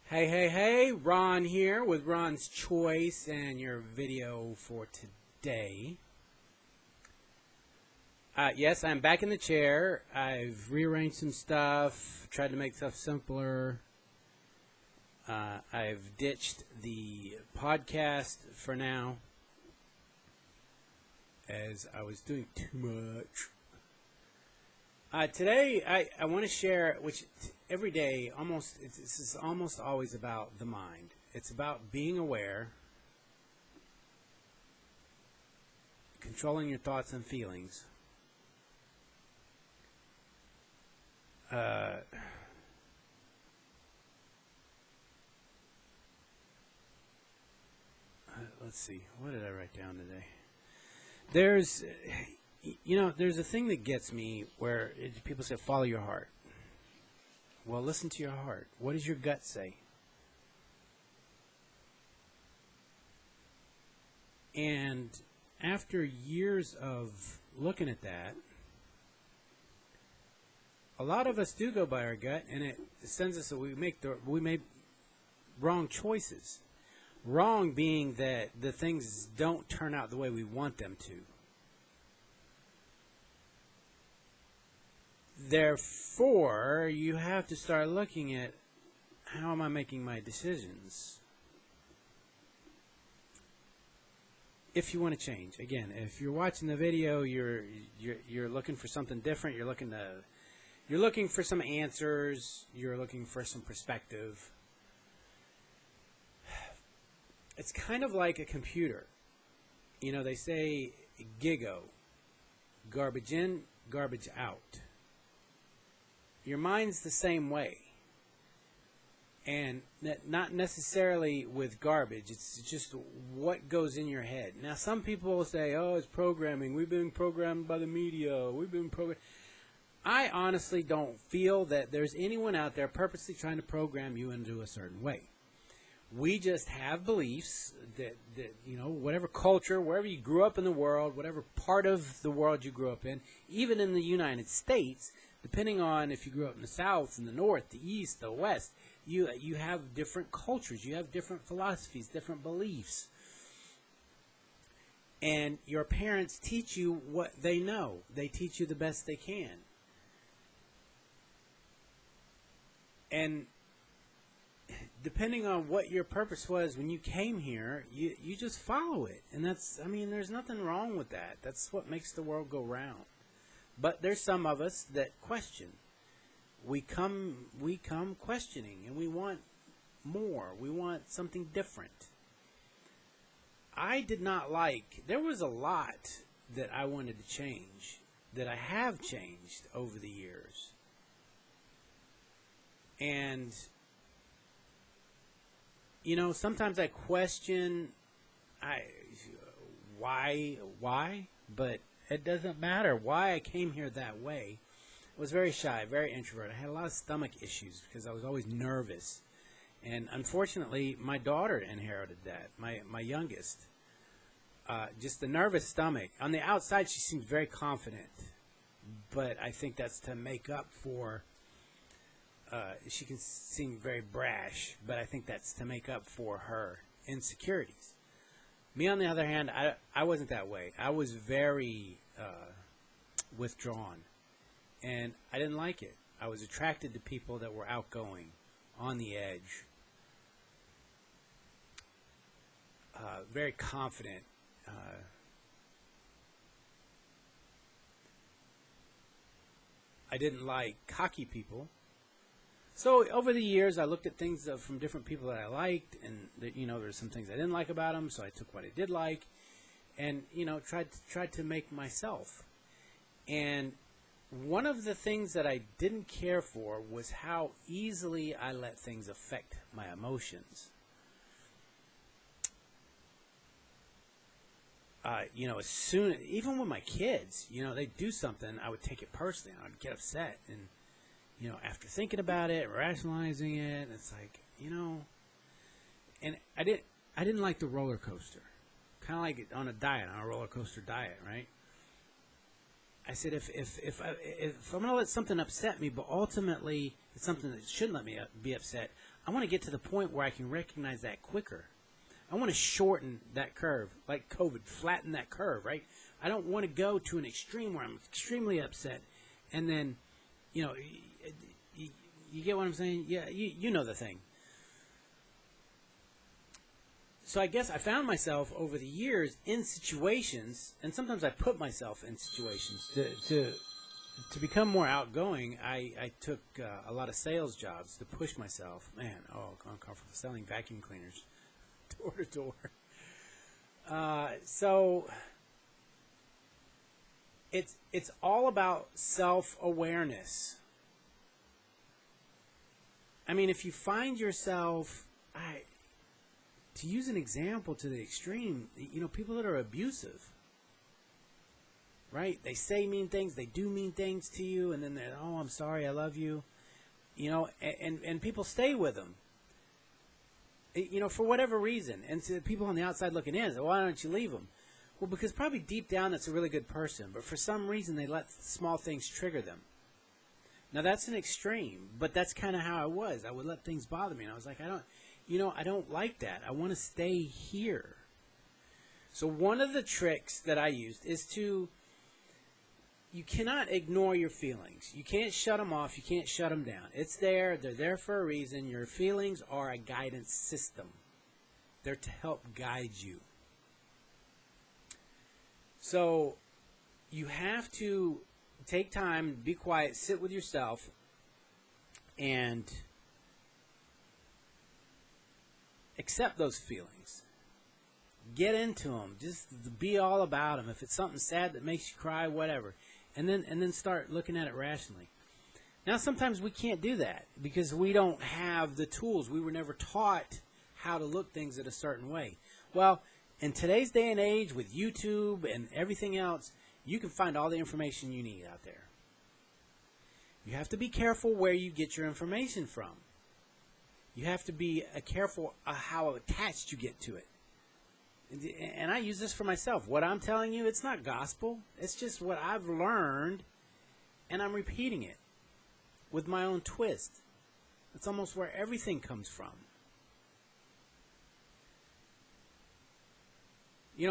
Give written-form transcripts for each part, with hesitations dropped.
Hey, hey, hey, Ron here with Ron's Choice and your video for today. Yes, I'm back in the chair. I've rearranged some stuff, tried to make stuff simpler. I've ditched the podcast for now, as I was doing too much. Today, I want to share, which every day, this is almost always about the mind. It's about being aware, controlling your thoughts and feelings. Let's see, what did I write down today? There's a thing that gets me where people say, follow your heart. Well, listen to your heart. What does your gut say? And after years of looking at that, a lot of us do go by our gut, and it sends us that we make wrong choices. Wrong being that the things don't turn out the way we want them to. Therefore, you have to start looking at, how am I making my decisions? If you want to change, again, if you're watching the video, you're looking for something different. You're looking for some answers. You're looking for some perspective. It's kind of like a computer. They say GIGO, garbage in, garbage out. Your mind's the same way. And not necessarily with garbage. It's just what goes in your head. Now, some people will say, oh, it's programming. We've been programmed by the media. We've been programmed. I honestly don't feel that there's anyone out there purposely trying to program you into a certain way. We just have beliefs that whatever culture, wherever you grew up in the world, whatever part of the world you grew up in, even in the United States, depending on if you grew up in the South, in the North, the East, the West, you have different cultures, you have different philosophies, different beliefs. And your parents teach you what they know. They teach you the best they can. And depending on what your purpose was when you came here, you just follow it. And there's nothing wrong with that. That's what makes the world go round. But there's some of us that question. We come questioning, and we want more. We want something different. There was a lot that I wanted to change, that I have changed over the years. And sometimes I question why, but it doesn't matter why I came here that way. I was very shy, very introverted. I had a lot of stomach issues because I was always nervous. And unfortunately, my daughter inherited that, my youngest. Just the nervous stomach. On the outside, she seems very confident. But I think that's to make up for... she can seem very brash, but I think that's to make up for her insecurities. Me, on the other hand, I wasn't that way. I was very withdrawn, and I didn't like it. I was attracted to people that were outgoing, on the edge, very confident. I didn't like cocky people. So over the years, I looked at things from different people that I liked, and there's some things I didn't like about them. So I took what I did like, and tried to make myself. And one of the things that I didn't care for was how easily I let things affect my emotions. Even with my kids, they do something, I would take it personally, and I'd get upset, and after thinking about it, rationalizing it, it's like, and I didn't like the roller coaster. Kind of like on a roller coaster diet, right? I said, if I'm going to let something upset me, but ultimately it's something that shouldn't let me be upset, I want to get to the point where I can recognize that quicker. I want to shorten that curve, like COVID, flatten that curve, right? I don't want to go to an extreme where I'm extremely upset, and then, you get what I'm saying? Yeah, you know the thing. So I guess I found myself over the years in situations, and sometimes I put myself in situations to become more outgoing. I took a lot of sales jobs to push myself. Man, uncomfortable selling vacuum cleaners door to door. So it's all about self-awareness. I mean, if you find yourself, to use an example to the extreme, people that are abusive, right? They say mean things, they do mean things to you, and then they're, oh, I'm sorry, I love you, and people stay with them, for whatever reason. And so people on the outside looking in say, why don't you leave them? Well, because probably deep down that's a really good person, but for some reason they let small things trigger them. Now that's an extreme, but that's kind of how I was. I would let things bother me, and I was like, I don't like that. I want to stay here. So one of the tricks that I used is you cannot ignore your feelings. You can't shut them off. You can't shut them down. It's there. They're there for a reason. Your feelings are a guidance system. They're to help guide you. So you have to take time, be quiet, sit with yourself, and accept those feelings. Get into them. Just be all about them. If it's something sad that makes you cry, whatever. And then start looking at it rationally. Now, sometimes we can't do that because we don't have the tools. We were never taught how to look things at a certain way. Well, in today's day and age with YouTube and everything else, you can find all the information you need out there. You have to be careful where you get your information from. You have to be careful how attached you get to it. And I use this for myself. What I'm telling you, it's not gospel. It's just what I've learned, and I'm repeating it with my own twist. That's almost where everything comes from.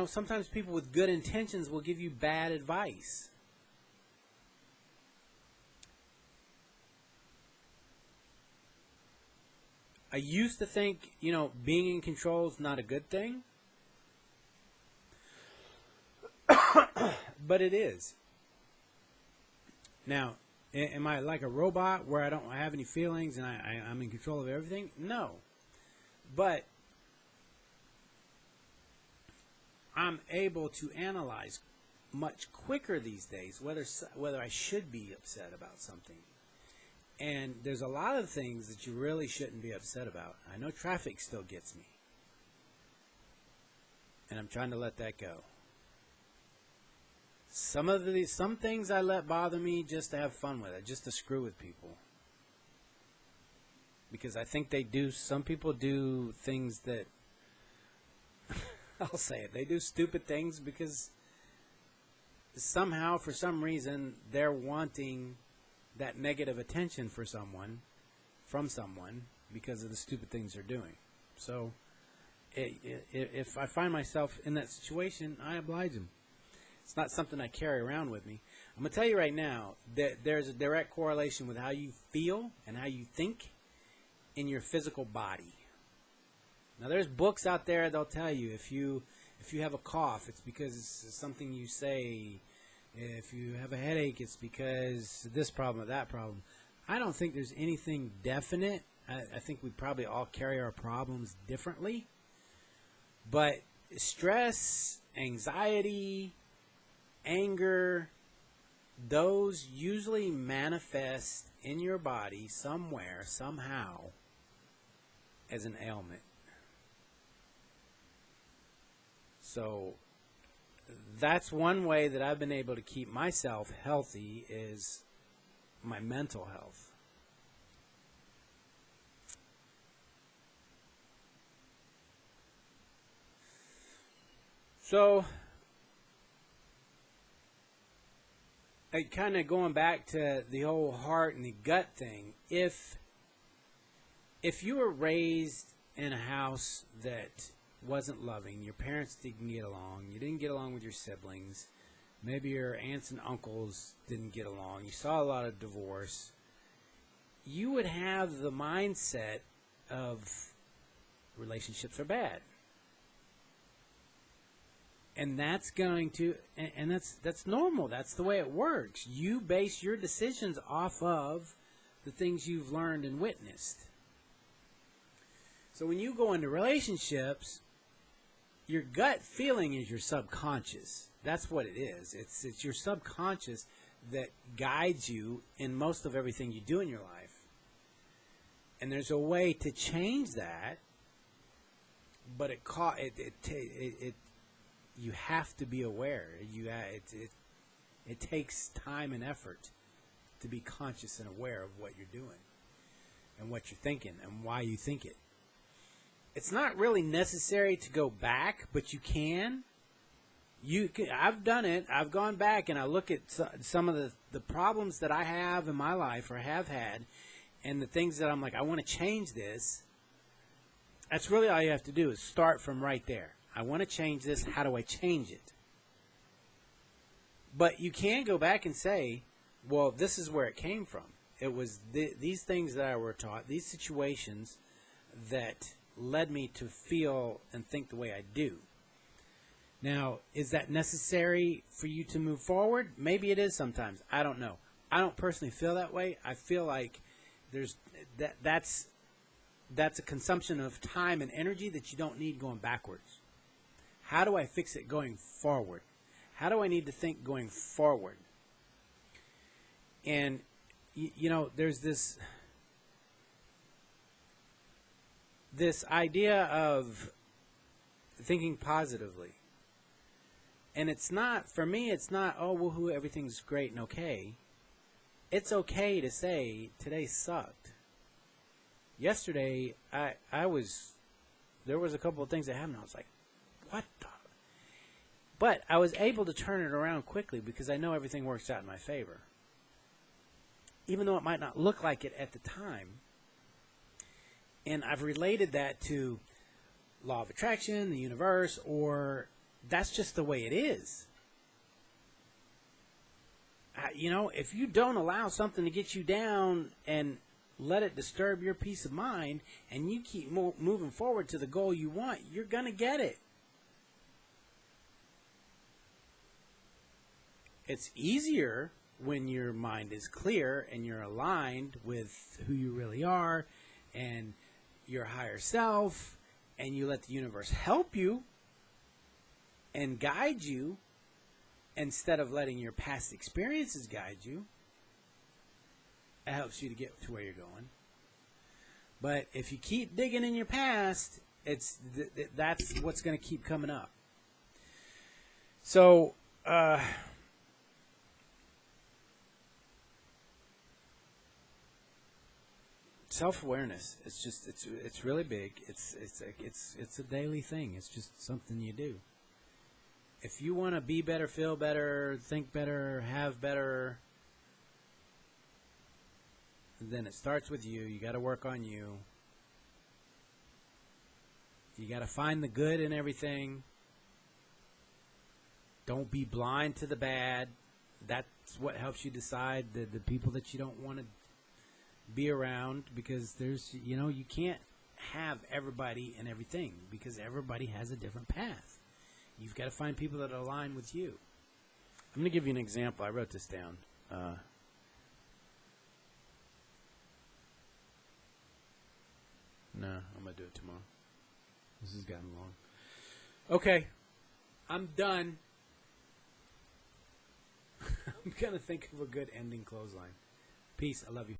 Sometimes people with good intentions will give you bad advice. I used to think, being in control is not a good thing. But it is. Now, am I like a robot where I don't have any feelings and I'm in control of everything? No. But I'm able to analyze much quicker these days whether I should be upset about something. And there's a lot of things that you really shouldn't be upset about. I know traffic still gets me. And I'm trying to let that go. Some things I let bother me just to have fun with it, just to screw with people. Because I think some people do things that, I'll say it, they do stupid things because somehow, for some reason, they're wanting that negative attention from someone because of the stupid things they're doing. So if I find myself in that situation, I oblige them. It's not something I carry around with me. I'm going to tell you right now that there's a direct correlation with how you feel and how you think in your physical body. Now, there's books out there that'll tell you if you have a cough, it's because it's something you say. If you have a headache, it's because this problem or that problem. I don't think there's anything definite. I think we probably all carry our problems differently. But stress, anxiety, anger, those usually manifest in your body somewhere, somehow, as an ailment. So that's one way that I've been able to keep myself healthy is my mental health. So kind of going back to the whole heart and the gut thing, if you were raised in a house that wasn't loving, your parents didn't get along, you didn't get along with your siblings, maybe your aunts and uncles didn't get along, you saw a lot of divorce, you would have the mindset of relationships are bad. And that's going to, and that's normal. That's the way it works. You base your decisions off of the things you've learned and witnessed. So when you go into relationships, your gut feeling is your subconscious. That's what it is. It's your subconscious that guides you in most of everything you do in your life. And there's a way to change that, but you have to be aware. It takes time and effort to be conscious and aware of what you're doing and what you're thinking and why you think it. It's not really necessary to go back, but you can. I've done it. I've gone back and I look at some of the problems that I have in my life or have had, and the things that I'm like, I want to change this. That's really all you have to do is start from right there. I want to change this. How do I change it? But you can go back and say, well, this is where it came from. It was these things that I were taught, these situations that led me to feel and think the way I do. Now, is that necessary for you to move forward? Maybe it is sometimes. I don't know. I don't personally feel that way. I feel like that's a consumption of time and energy that you don't need going backwards. How do I fix it going forward? How do I need to think going forward? And, there's this idea of thinking positively. And it's not, for me, it's not, oh, woohoo, everything's great and okay. It's okay to say, today sucked. Yesterday, there was a couple of things that happened. I was like, what the? But I was able to turn it around quickly because I know everything works out in my favor. Even though it might not look like it at the time. And I've related that to law of attraction, the universe, or that's just the way it is. If you don't allow something to get you down and let it disturb your peace of mind, and you keep moving forward to the goal you want, you're going to get it. It's easier when your mind is clear and you're aligned with who you really are and your higher self, and you let the universe help you and guide you instead of letting your past experiences guide you. It helps you to get to where you're going. But if you keep digging in your past, that's what's going to keep coming up. So, self-awareness. It's really big. It's a daily thing. It's just something you do. If you want to be better, feel better, think better, have better, then it starts with you. You got to work on you. You got to find the good in everything. Don't be blind to the bad. That's what helps you decide the people that you don't want to be around, because there's, you can't have everybody and everything because everybody has a different path. You've got to find people that align with you. I'm going to give you an example. I wrote this down. No, I'm going to do it tomorrow. This has gotten long. Okay. I'm done. I'm going to think of a good ending clothesline. Peace. I love you.